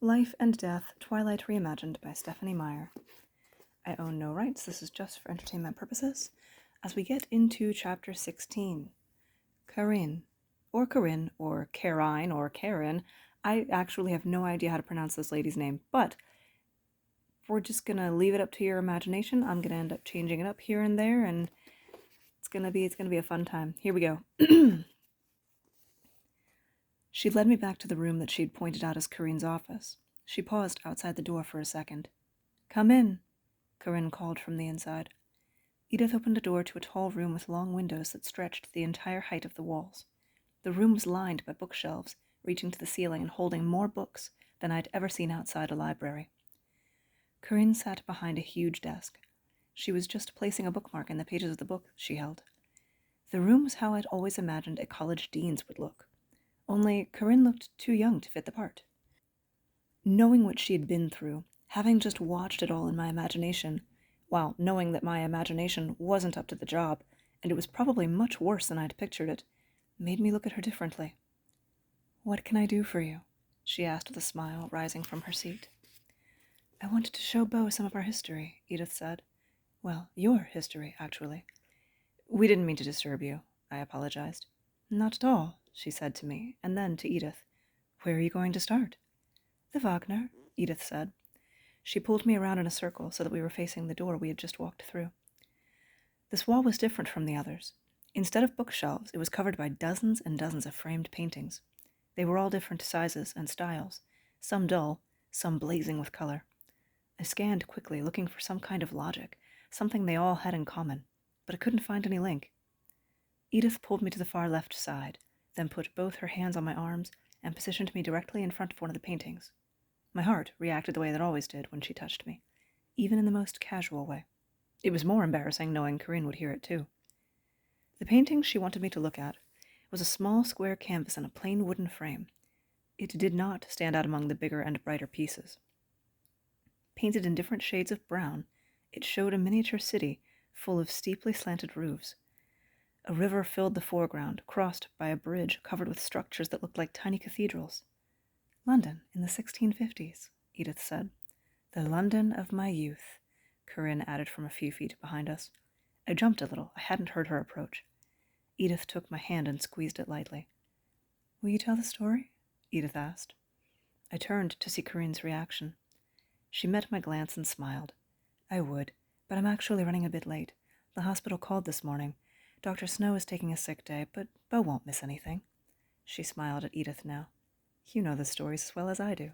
Life and Death, Twilight Reimagined by Stephenie Meyer. I own no rights, this is just for entertainment purposes. As we get into Chapter 16, Karine, or Karine, or Karine, or Karen, I actually have no idea how to pronounce this lady's name, but we're just going to leave it up to your imagination. I'm going to end up changing it up here and there, and it's going to be a fun time. Here we go. She led me back to the room that she'd pointed out as Karine's office. She paused outside the door for a second. "Come in," Karine called from the inside. Edith opened a door to a tall room with long windows that stretched the entire height of the walls. The room was lined by bookshelves, reaching to the ceiling and holding more books than I'd ever seen outside a library. Karine sat behind a huge desk. She was just placing a bookmark in the pages of the book she held. The room was how I'd always imagined a college dean's would look. Only Karine looked too young to fit the part. Knowing what she had been through, having just watched it all in my imagination, while knowing that my imagination wasn't up to the job, and it was probably much worse than I'd pictured it, made me look at her differently. "What can I do for you?" she asked with a smile, rising from her seat. "I wanted to show Beau some of our history," Edith said. "Well, your history, actually." "We didn't mean to disturb you," I apologized. "Not at all," she said to me, and then to Edith. "Where are you going to start?" "The Wagner," Edith said. She pulled me around in a circle so that we were facing the door we had just walked through. This wall was different from the others. Instead of bookshelves, it was covered by dozens and dozens of framed paintings. They were all different sizes and styles, some dull, some blazing with color. I scanned quickly, looking for some kind of logic, something they all had in common, but I couldn't find any link. Edith pulled me to the far left side, then put both her hands on my arms and positioned me directly in front of one of the paintings. My heart reacted the way it always did when she touched me, even in the most casual way. It was more embarrassing knowing Karine would hear it too. The painting she wanted me to look at was a small square canvas in a plain wooden frame. It did not stand out among the bigger and brighter pieces. Painted in different shades of brown, it showed a miniature city full of steeply slanted roofs. A river filled the foreground, crossed by a bridge covered with structures that looked like tiny cathedrals. "London in the 1650s, Edith said. "The London of my youth," Karine added from a few feet behind us. I jumped a little. I hadn't heard her approach. Edith took my hand and squeezed it lightly. "Will you tell the story?" Edith asked. I turned to see Karine's reaction. She met my glance and smiled. "I would, but I'm actually running a bit late. The hospital called this morning. Dr. Snow is taking a sick day, but Beau won't miss anything." She smiled at Edith now. "You know the stories as well as I do."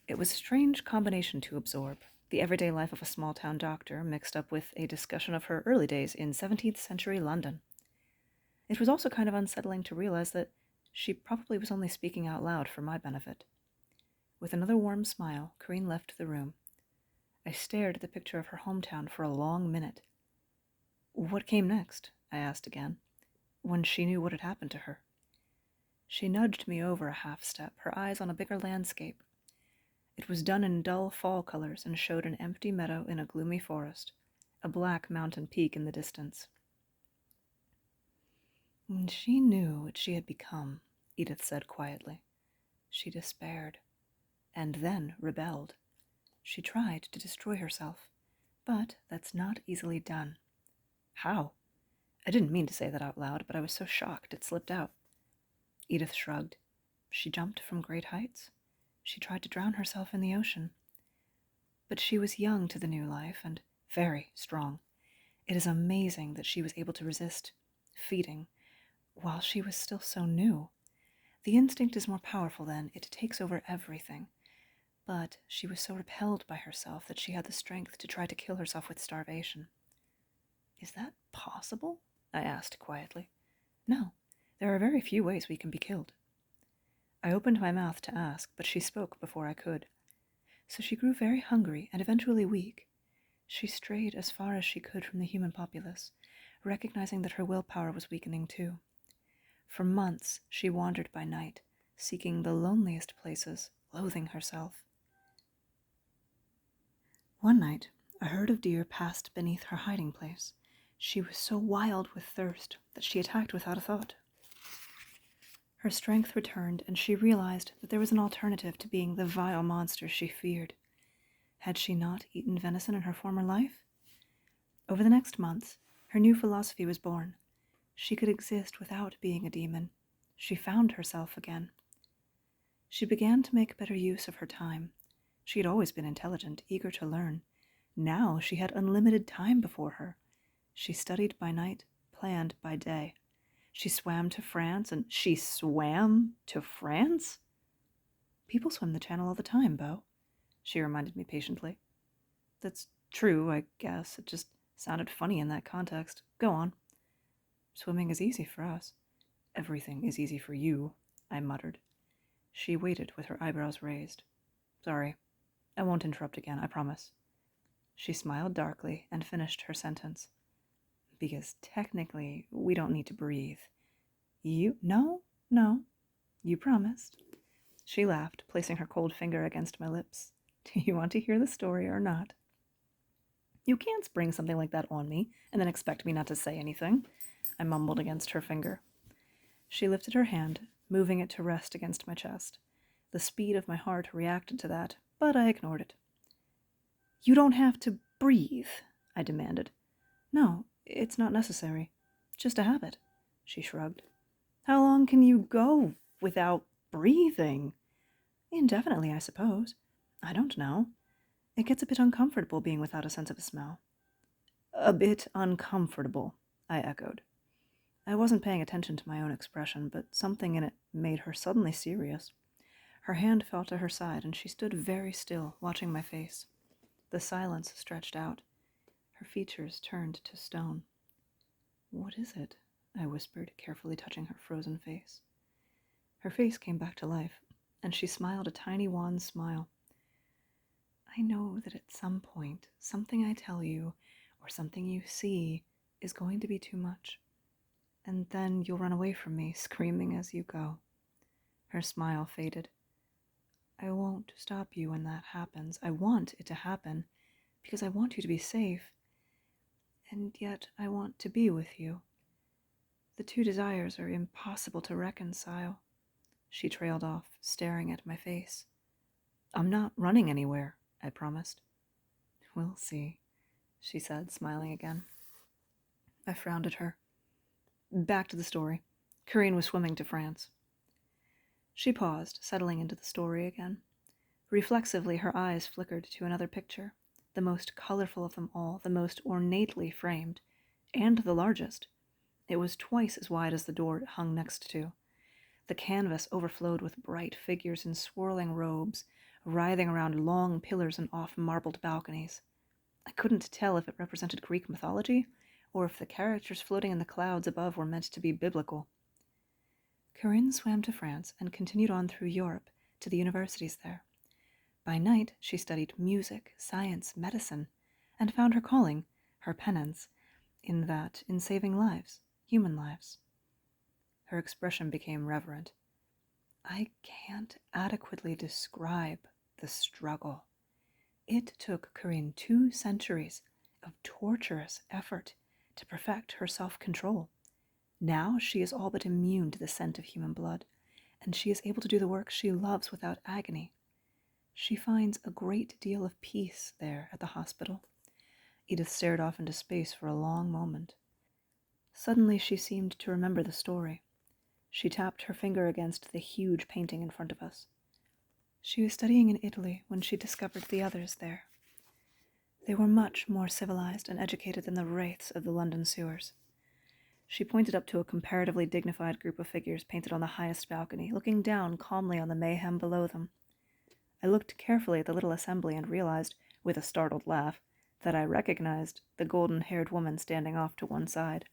It was a strange combination to absorb, the everyday life of a small-town doctor mixed up with a discussion of her early days in 17th century London. It was also kind of unsettling to realize that she probably was only speaking out loud for my benefit. With another warm smile, Karine left the room. I stared at the picture of her hometown for a long minute. "What came next?" I asked again, when she knew what had happened to her. She nudged me over a half step, her eyes on a bigger landscape. It was done in dull fall colors and showed an empty meadow in a gloomy forest, a black mountain peak in the distance. "When she knew what she had become," Edith said quietly, "she despaired, and then rebelled. She tried to destroy herself, but that's not easily done." "How?" I didn't mean to say that out loud, but I was so shocked it slipped out. Edith shrugged. "She jumped from great heights. She tried to drown herself in the ocean. But she was young to the new life and very strong. It is amazing that she was able to resist feeding while she was still so new. The instinct is more powerful then. It takes over everything. But she was so repelled by herself that she had the strength to try to kill herself with starvation." "Is that possible?" I asked quietly. "No, there are very few ways we can be killed." I opened my mouth to ask, but she spoke before I could. "So she grew very hungry and eventually weak. She strayed as far as she could from the human populace, recognizing that her willpower was weakening too. For months she wandered by night, seeking the loneliest places, loathing herself. One night, a herd of deer passed beneath her hiding place. She was so wild with thirst that she attacked without a thought. Her strength returned, and she realized that there was an alternative to being the vile monster she feared. Had she not eaten venison in her former life? Over the next months, her new philosophy was born. She could exist without being a demon. She found herself again. She began to make better use of her time. She had always been intelligent, eager to learn. Now she had unlimited time before her. She studied by night, planned by day. She swam to France, and she swam to France? People swim the channel all the time, Beau, she reminded me patiently. That's true, I guess. It just sounded funny in that context. Go on. Swimming is easy for us. Everything is easy for you, I muttered. She waited with her eyebrows raised. Sorry. I won't interrupt again, I promise. She smiled darkly and finished her sentence. Because technically, we don't need to breathe. You? No. You promised. She laughed, placing her cold finger against my lips. Do you want to hear the story or not? You can't spring something like that on me and then expect me not to say anything, I mumbled against her finger. She lifted her hand, moving it to rest against my chest. The speed of my heart reacted to that, but I ignored it. You don't have to breathe, I demanded. No, it's not necessary. Just a habit, she shrugged. How long can you go without breathing? Indefinitely, I suppose. I don't know. It gets a bit uncomfortable being without a sense of smell. A bit uncomfortable, I echoed. I wasn't paying attention to my own expression, but something in it made her suddenly serious. Her hand fell to her side, and she stood very still, watching my face. The silence stretched out. Her features turned to stone. What is it? I whispered, carefully touching her frozen face. Her face came back to life, and she smiled a tiny wan smile. I know that at some point, something I tell you, or something you see, is going to be too much. And then you'll run away from me, screaming as you go. Her smile faded. I won't stop you when that happens. I want it to happen, because I want you to be safe. And yet I want to be with you. The two desires are impossible to reconcile. She trailed off, staring at my face. I'm not running anywhere, I promised. We'll see, she said, smiling again. I frowned at her. Back to the story. Karine was swimming to France. She paused, settling into the story again. Reflexively, her eyes flickered to another picture, the most colorful of them all, the most ornately framed, and the largest. It was twice as wide as the door it hung next to. The canvas overflowed with bright figures in swirling robes, writhing around long pillars and off marbled balconies. I couldn't tell if it represented Greek mythology, or if the characters floating in the clouds above were meant to be biblical. Karine swam to France and continued on through Europe to the universities there. By night, she studied music, science, medicine, and found her calling, her penance, in saving lives, human lives. Her expression became reverent. I can't adequately describe the struggle. It took Karine 2 centuries of torturous effort to perfect her self-control. Now she is all but immune to the scent of human blood, and she is able to do the work she loves without agony. She finds a great deal of peace there at the hospital. Edith stared off into space for a long moment. Suddenly she seemed to remember the story. She tapped her finger against the huge painting in front of us. She was studying in Italy when she discovered the others there. They were much more civilized and educated than the wraiths of the London sewers. She pointed up to a comparatively dignified group of figures painted on the highest balcony, looking down calmly on the mayhem below them. I looked carefully at the little assembly and realized, with a startled laugh, that I recognized the golden-haired woman standing off to one side.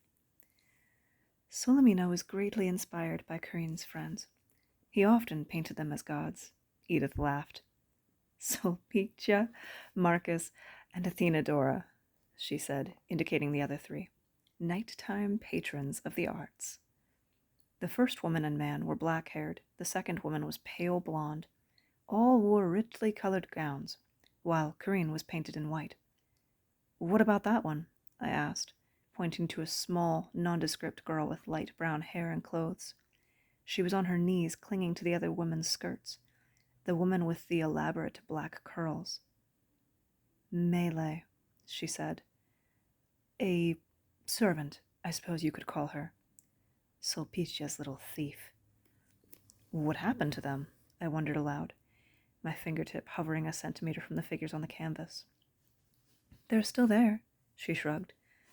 Solimena was greatly inspired by Karine's friends. He often painted them as gods. Edith laughed. Sulpicia, Marcus, and Athenadora, she said, indicating the other 3. Nighttime patrons of the arts. The first woman and man were black-haired. The second woman was pale blonde. All wore richly colored gowns, while Karine was painted in white. What about that one? I asked, pointing to a small, nondescript girl with light brown hair and clothes. She was on her knees, clinging to the other woman's skirts, the woman with the elaborate black curls. "Melee," she said. "A servant, I suppose you could call her. Sulpicia's little thief." What happened to them? I wondered aloud, my fingertip hovering a centimeter from the figures on the canvas. "They're still there," she shrugged,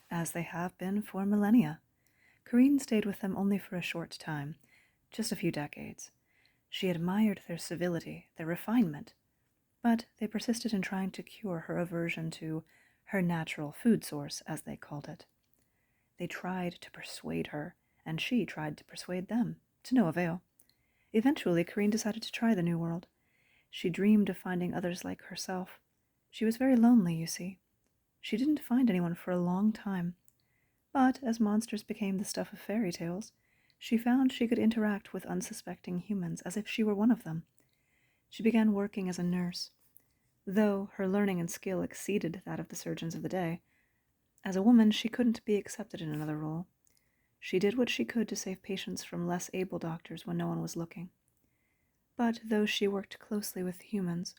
"as they have been for millennia. Karine stayed with them only for a short time, just a few decades. She admired their civility, their refinement, but they persisted in trying to cure her aversion to her natural food source, as they called it. They tried to persuade her, and she tried to persuade them, to no avail. Eventually, Karine decided to try the new world. She dreamed of finding others like herself. She was very lonely, you see. She didn't find anyone for a long time. But as monsters became the stuff of fairy tales, she found she could interact with unsuspecting humans as if she were one of them. She began working as a nurse. Though her learning and skill exceeded that of the surgeons of the day, as a woman she couldn't be accepted in another role. She did what she could to save patients from less able doctors when no one was looking. But though she worked closely with humans,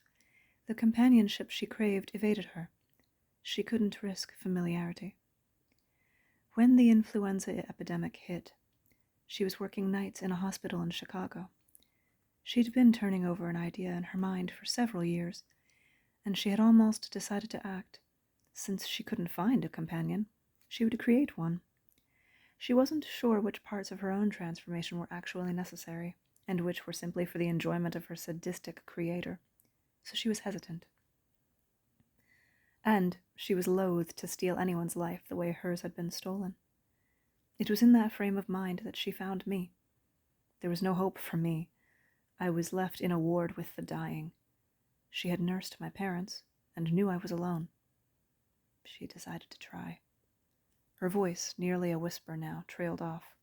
the companionship she craved evaded her. She couldn't risk familiarity. When the influenza epidemic hit, she was working nights in a hospital in Chicago. She'd been turning over an idea in her mind for several years, and she had almost decided to act. Since she couldn't find a companion, she would create one. She wasn't sure which parts of her own transformation were actually necessary, and which were simply for the enjoyment of her sadistic creator, so she was hesitant. And she was loath to steal anyone's life the way hers had been stolen. It was in that frame of mind that she found me. There was no hope for me. I was left in a ward with the dying. She had nursed my parents, and knew I was alone. She decided to try. Her voice, nearly a whisper now, trailed off.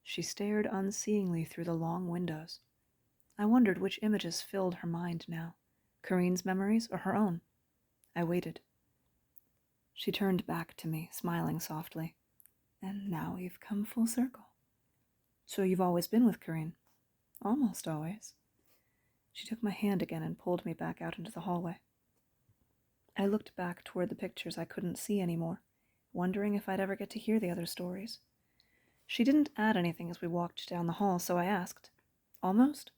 She stared unseeingly through the long windows. I wondered which images filled her mind now, Karine's memories or her own. I waited. She turned back to me, smiling softly. "And now we've come full circle." "So you've always been with Karine?" "Almost always." She took my hand again and pulled me back out into the hallway. I looked back toward the pictures I couldn't see anymore, wondering if I'd ever get to hear the other stories. She didn't add anything as we walked down the hall, so I asked, "Almost?"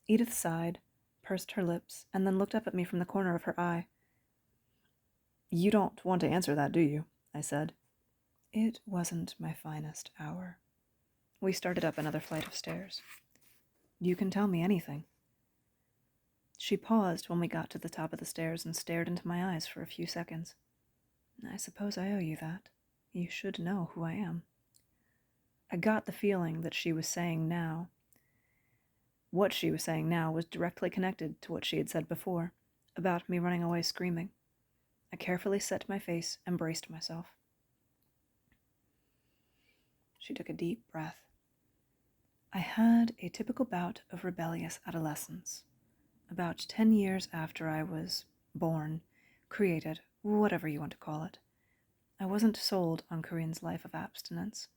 Edith sighed, pursed her lips, and then looked up at me from the corner of her eye. "You don't want to answer that, do you?" I said. It wasn't my finest hour. We started up another flight of stairs. "You can tell me anything." She paused when we got to the top of the stairs and stared into my eyes for a few seconds. "I suppose I owe you that. You should know who I am." I got the feeling that she was saying now. What she was saying now was directly connected to what she had said before, about me running away screaming. I carefully set my face and braced myself. She took a deep breath. "I had a typical bout of rebellious adolescence. About 10 years after I was born, created, whatever you want to call it. I wasn't sold on Karine's life of abstinence,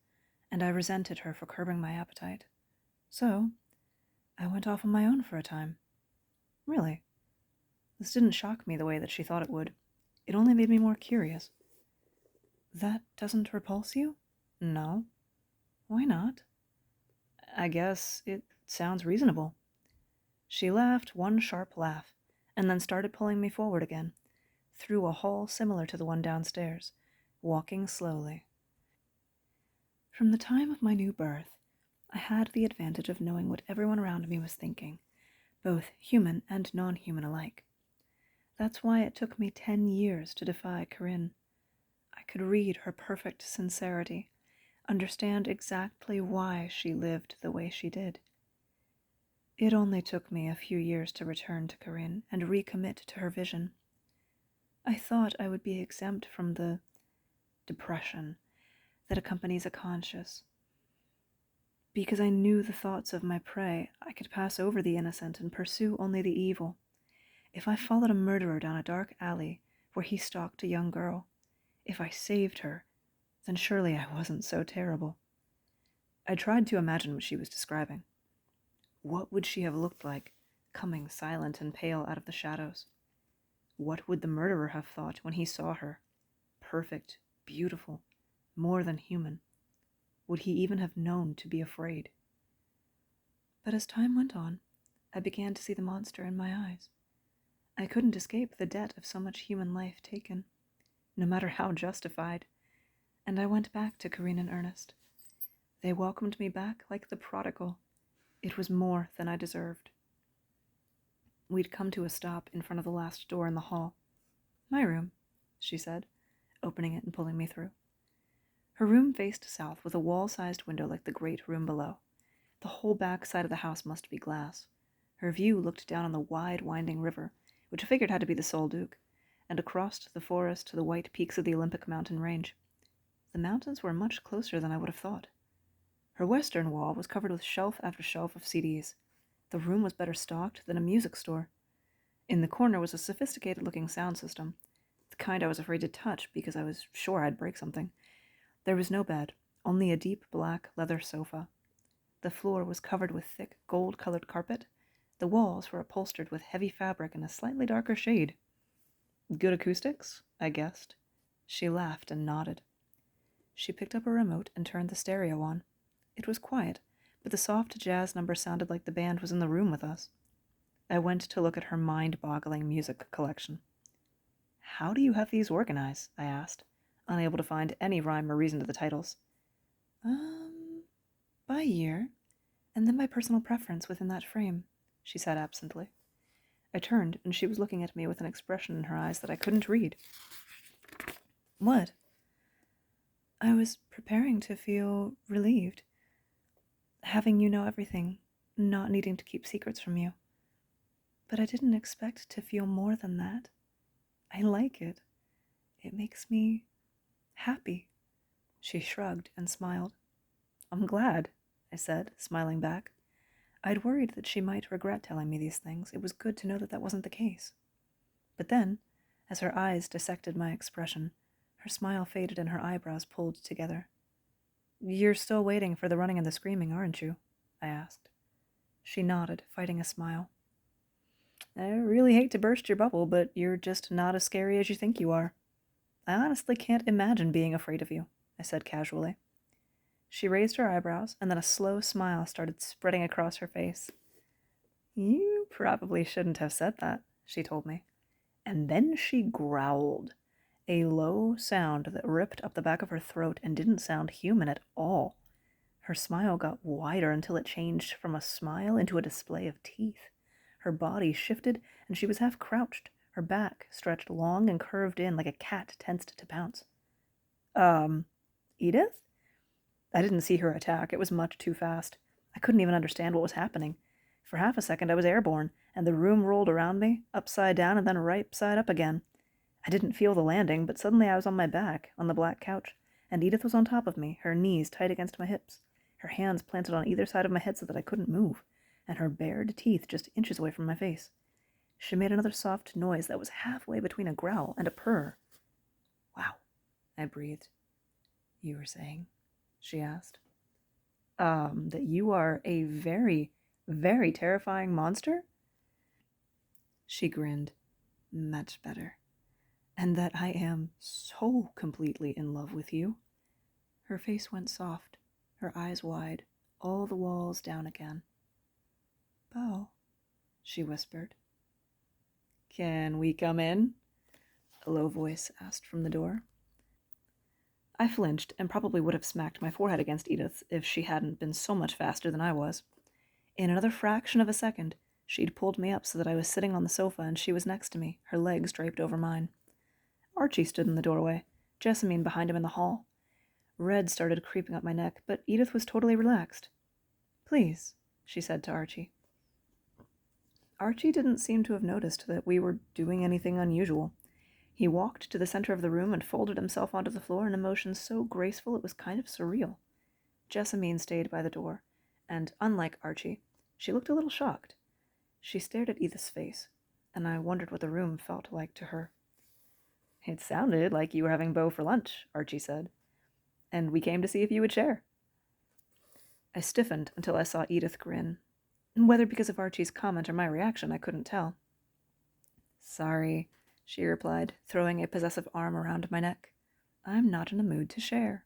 and I resented her for curbing my appetite. So, I went off on my own for a time." "Really?" This didn't shock me the way that she thought it would. It only made me more curious. "That doesn't repulse you?" "No." "Why not?" "I guess it sounds reasonable." She laughed one sharp laugh, and then started pulling me forward again, through a hall similar to the one downstairs, walking slowly. From the time of my new birth, I had the advantage of knowing what everyone around me was thinking, both human and non-human alike. That's why it took me 10 years to defy Karine. I could read her perfect sincerity, understand exactly why she lived the way she did. It only took me a few years to return to Karine and recommit to her vision. I thought I would be exempt from the depression that accompanies a conscience. Because I knew the thoughts of my prey, I could pass over the innocent and pursue only the evil. If I followed a murderer down a dark alley where he stalked a young girl, if I saved her, then surely I wasn't so terrible. I tried to imagine what she was describing. What would she have looked like, coming silent and pale out of the shadows? What would the murderer have thought when he saw her? Perfect, beautiful, more than human. Would he even have known to be afraid? But as time went on, I began to see the monster in my eyes. I couldn't escape the debt of so much human life taken, no matter how justified, and I went back to Karine and Ernest. They welcomed me back like the prodigal. It was more than I deserved. We'd come to a stop in front of the last door in the hall. "My room," she said, opening it and pulling me through. Her room faced south with a wall-sized window like the great room below. The whole back side of the house must be glass. Her view looked down on the wide, winding river, which I figured had to be the Sol Duc, and across the forest to the white peaks of the Olympic mountain range. The mountains were much closer than I would have thought. Her western wall was covered with shelf after shelf of CDs. The room was better stocked than a music store. In the corner was a sophisticated-looking sound system, the kind I was afraid to touch because I was sure I'd break something. There was no bed, only a deep black leather sofa. The floor was covered with thick gold-colored carpet. The walls were upholstered with heavy fabric in a slightly darker shade. "Good acoustics?" I guessed. She laughed and nodded. She picked up a remote and turned the stereo on. It was quiet, but the soft jazz number sounded like the band was in the room with us. I went to look at her mind-boggling music collection. "How do you have these organized?" I asked, unable to find any rhyme or reason to the titles. By year, and then by personal preference within that frame," she said absently. I turned, and she was looking at me with an expression in her eyes that I couldn't read. "What?" "I was preparing to feel relieved, having you know everything, not needing to keep secrets from you. But I didn't expect to feel more than that. I like it. It makes me happy." She shrugged and smiled. "I'm glad," I said, smiling back. I'd worried that she might regret telling me these things. It was good to know that that wasn't the case. But then, as her eyes dissected my expression, her smile faded and her eyebrows pulled together. "You're still waiting for the running and the screaming, aren't you?" I asked. She nodded, fighting a smile. "I really hate to burst your bubble, but you're just not as scary as you think you are. I honestly can't imagine being afraid of you," I said casually. She raised her eyebrows, and then a slow smile started spreading across her face. "You probably shouldn't have said that," she told me. And then she growled, a low sound that ripped up the back of her throat and didn't sound human at all. Her smile got wider until it changed from a smile into a display of teeth. Her body shifted, and she was half crouched, her back stretched long and curved in like a cat tensed to pounce. Edith?" I didn't see her attack. It was much too fast. I couldn't even understand what was happening. For half a second I was airborne, and the room rolled around me, upside down and then right side up again. I didn't feel the landing, but suddenly I was on my back, on the black couch, and Edith was on top of me, her knees tight against my hips, her hands planted on either side of my head so that I couldn't move, and her bared teeth just inches away from my face. She made another soft noise that was halfway between a growl and a purr. "Wow," I breathed. "You were saying?" she asked. That you are a very, very terrifying monster?" She grinned. "Much better. And that I am so completely in love with you." Her face went soft, her eyes wide, all the walls down again. "Beau," she whispered. "Can we come in?" a low voice asked from the door. I flinched and probably would have smacked my forehead against Edith's if she hadn't been so much faster than I was. In another fraction of a second, she'd pulled me up so that I was sitting on the sofa and she was next to me, her legs draped over mine. Archie stood in the doorway, Jessamine behind him in the hall. Red started creeping up my neck, but Edith was totally relaxed. "Please," she said to Archie. Archie didn't seem to have noticed that we were doing anything unusual. He walked to the center of the room and folded himself onto the floor in a motion so graceful it was kind of surreal. Jessamine stayed by the door, and, unlike Archie, she looked a little shocked. She stared at Edith's face, and I wondered what the room felt like to her. "It sounded like you were having Beau for lunch," Archie said, "and we came to see if you would share." I stiffened until I saw Edith grin. Whether because of Archie's comment or my reaction, I couldn't tell. Sorry, she replied, throwing a possessive arm around my neck. I'm not in a mood to share.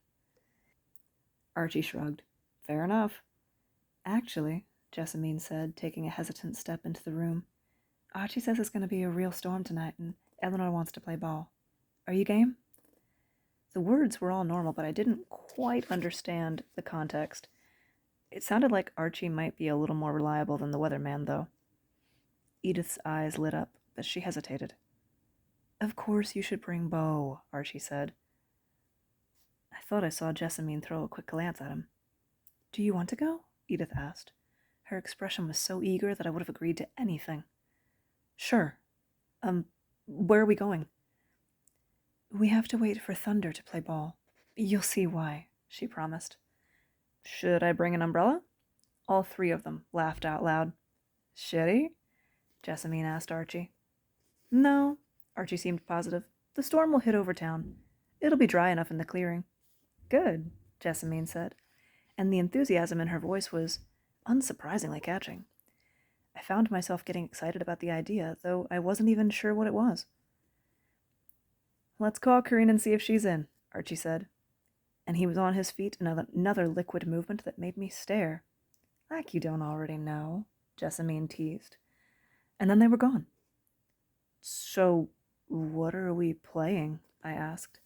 Archie shrugged. Fair enough. Actually, Jessamine said, taking a hesitant step into the room, Archie says it's going to be a real storm tonight, and Eleanor wants to play ball. Are you game? The words were all normal, but I didn't quite understand the context. It sounded like Archie might be a little more reliable than the weatherman, though. Edith's eyes lit up, but she hesitated. Of course you should bring Beau, Archie said. I thought I saw Jessamine throw a quick glance at him. Do you want to go? Edith asked. Her expression was so eager that I would have agreed to anything. Sure. Where are we going? We have to wait for Thunder to play ball. You'll see why, she promised. Should I bring an umbrella? All three of them laughed out loud. Should he? Jessamine asked Archie. No, Archie seemed positive. The storm will hit over town. It'll be dry enough in the clearing. Good, Jessamine said, and the enthusiasm in her voice was unsurprisingly catching. I found myself getting excited about the idea, though I wasn't even sure what it was. Let's call Karine and see if she's in, Archie said. And he was on his feet in another liquid movement that made me stare. Like you don't already know, Jessamine teased. And then they were gone. So, what are we playing? I asked.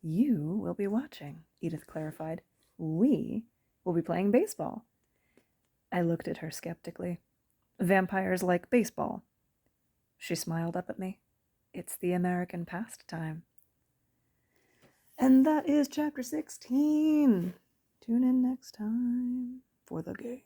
You will be watching, Edith clarified. We will be playing baseball. I looked at her skeptically. Vampires like baseball. She smiled up at me. It's the American pastime. And that is chapter 16. Tune in next time for the game.